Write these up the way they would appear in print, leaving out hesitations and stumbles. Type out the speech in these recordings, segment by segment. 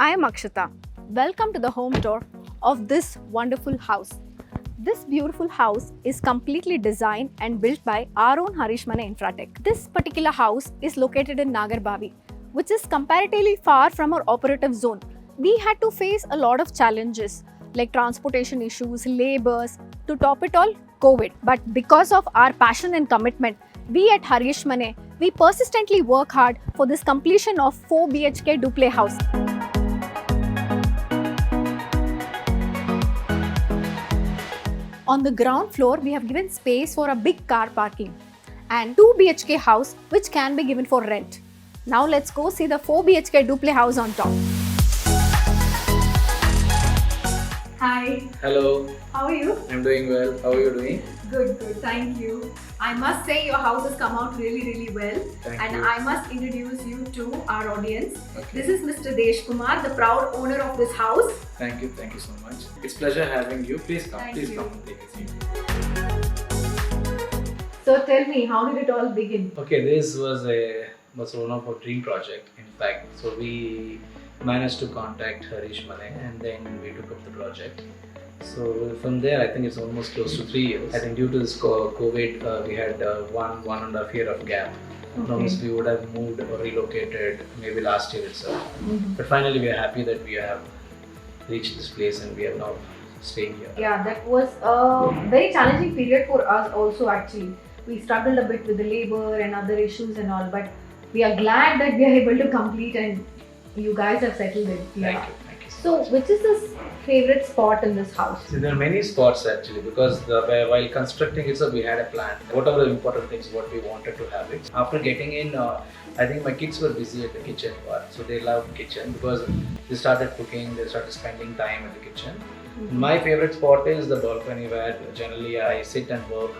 I am Akshita. Welcome to the home tour of this wonderful house. This beautiful house is completely designed and built by our own Harish Mane Infratech. This particular house is located in Nagarbavi, which is comparatively far from our operative zone. We had to face a lot of challenges like transportation issues, labors, to top it all, COVID. But because of our passion and commitment, we at Harish Mane, we persistently work hard for this completion of 4 BHK duplex house. On the ground floor, we have given space for a big car parking and 2 BHK house which can be given for rent. Now let's go see the 4 BHK duplex house on top. Hi. Hello, How are you? I'm doing well. How are you doing? Good, thank you. I must say your house has come out really well. Thank you. I must introduce you to our audience. Okay. This is Mr. Desh Kumar, the proud owner of this house. Thank you so much. It's pleasure having you. Please come, Thank please you. come and take a seat. So tell me, how did it all begin? Okay, this was one of our dream project. In fact, so we managed to contact Harish Mane and then we took up the project. So from there, I think it's almost close to 3 years. I think due to this COVID, we had one and a half year of gap. Otherwise, we would have moved or relocated maybe last year itself. But finally, we are happy that we have reached this place and we are now staying here. Yeah, that was a very challenging period for us also actually. We struggled a bit with the labor and other issues and all, but we are glad that we are able to complete and you guys have settled it. Thank you. So, which is this favorite spot in this house? See, there are many spots actually because while constructing it, so we had a plan. What are the important things what we wanted to have it. After getting in, I think my kids were busy at the kitchen part, so they loved kitchen because they started cooking, they started spending time in the kitchen. My favorite spot is the balcony where generally I sit and work,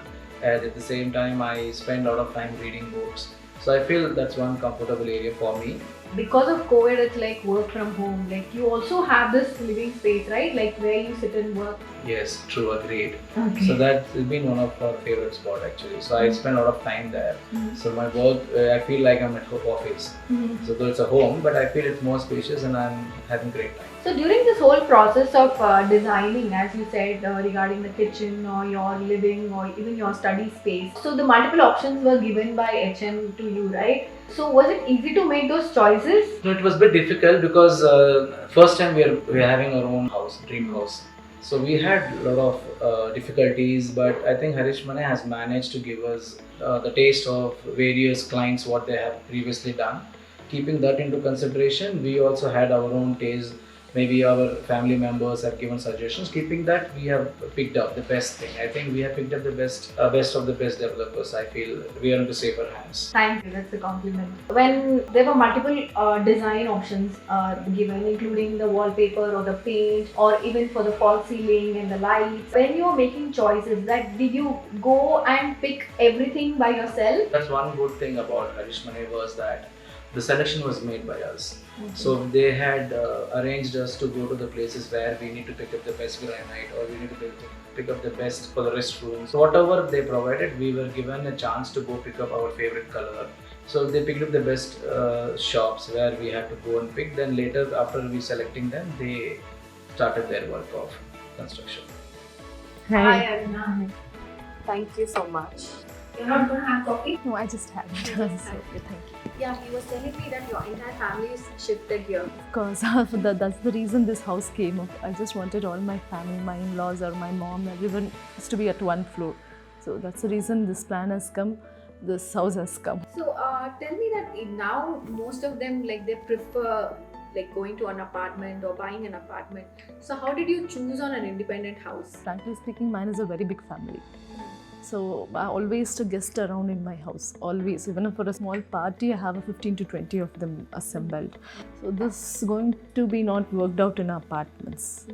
and at the same time I spend a lot of time reading books. So I feel that's one comfortable area for me. Because of COVID, it's like work from home. Like you also have this living space, right? Like where you sit and work. Yes, true, agreed. Okay. So that's been one of our favorite spot actually. So I spend a lot of time there. So my work, I feel like I'm at home office. So though it's a home, but I feel it's more spacious and I'm having great time. So during this whole process of designing, as you said, regarding the kitchen or your living or even your study space, so the multiple options were given by HM to you, right? So was it easy to make those choices? No, it was a bit difficult because first time we are having our own house, dream house. So we had a lot of difficulties, but I think Harish Mane has managed to give us the taste of various clients what they have previously done. Keeping that into consideration, we also had our own taste. Maybe our family members have given suggestions. Keeping that, we have picked up the best thing. I think we have picked up the best of the best developers. I feel we are into safer hands. Thank you, that's a compliment. When there were multiple design options given, including the wallpaper or the paint or even for the false ceiling and the lights, when you were making choices, that did you go and pick everything by yourself? That's one good thing about Harish Mane was that the selection was made by us. So they had arranged us to go to the places where we need to pick up the best granite or we need to pick up the best for the restroom. So whatever they provided, we were given a chance to go pick up our favorite color. So they picked up the best shops where we had to go and pick. Then later, after we selecting them, they started their work of construction. Hi, Aruna. Thank you so much. You're not going to have coffee? No, I just had it. So, okay, thank you. Yeah, he was telling me that your entire family is shifted here. Of course, that's the reason this house came up. I just wanted all my family, my in-laws or my mom, everyone is to be at one floor. So that's the reason this plan has come, this house has come. So tell me that now most of them like they prefer like going to an apartment or buying an apartment. So how did you choose on an independent house? Frankly speaking, mine is a very big family. So I always to guest around in my house, always. Even for a small party, I have a 15 to 20 of them assembled. So this is going to be not worked out in apartments.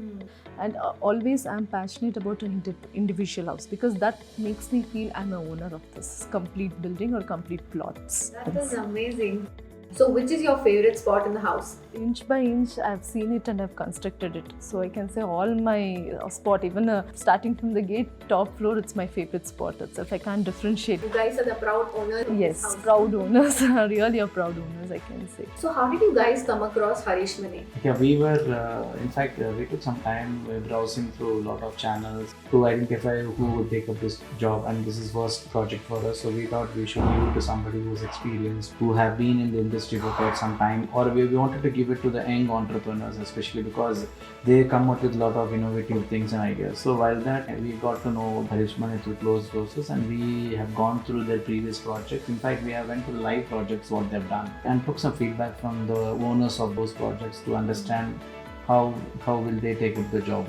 And always I'm passionate about an individual house because that makes me feel I'm an owner of this complete building or complete plots. That is amazing. So, which is your favorite spot in the house? Inch by inch, I've seen it and I've constructed it. So I can say all my spot, even starting from the gate, top floor, it's my favorite spot itself. I can't differentiate. You guys are the proud owners of this Yes, house. proud owners, really a proud owners, I can say. So, how did you guys come across Harish Mane? Yeah, we were, in fact, we took some time browsing through a lot of channels to identify who would take up this job, and this is first project for us. So we thought we should give it to somebody who's experienced, who have been in the industry for quite some time, or we wanted to give it to the young entrepreneurs, especially because they come up with a lot of innovative things and ideas. So while that, we got to know Harish Mane through close process, and we have gone through their previous projects. In fact, we have went to live projects, what they've done, and took some feedback from the owners of those projects to understand how will they take up the job.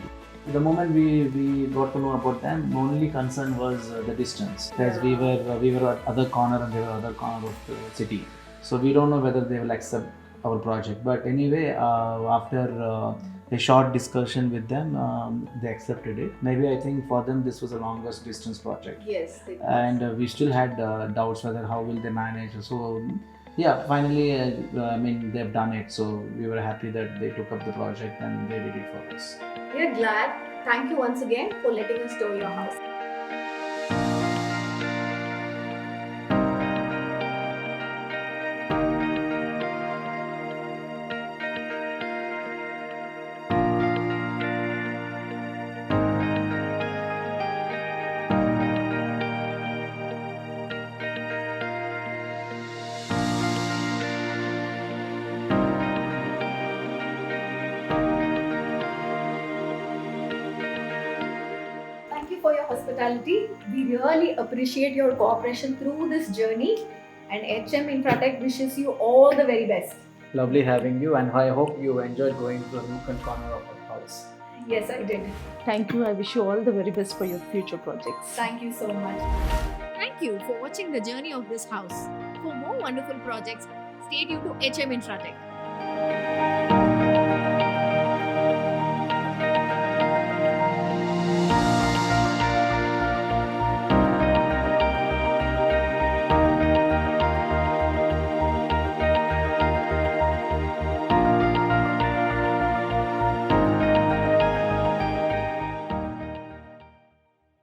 The moment we got to know about them, only concern was the distance, because we were at other corner and they were other corner of the city. So we don't know whether they will accept our project. But anyway, after a short discussion with them, they accepted it. Maybe I think for them this was the longest distance project. Yes. And we still had doubts whether how will they manage. So yeah, finally, I mean, they've done it. So we were happy that they took up the project and they did it for us. We are glad. Thank you once again for letting us tour your house. Thank you for your hospitality. We really appreciate your cooperation through this journey, and HM Infratech wishes you all the very best. Lovely having you, and I hope you enjoyed going to a nook and corner of our house. Yes, I did. Thank you. I wish you all the very best for your future projects. Thank you so much. Thank you for watching the journey of this house. For more wonderful projects, stay tuned to HM Infratech.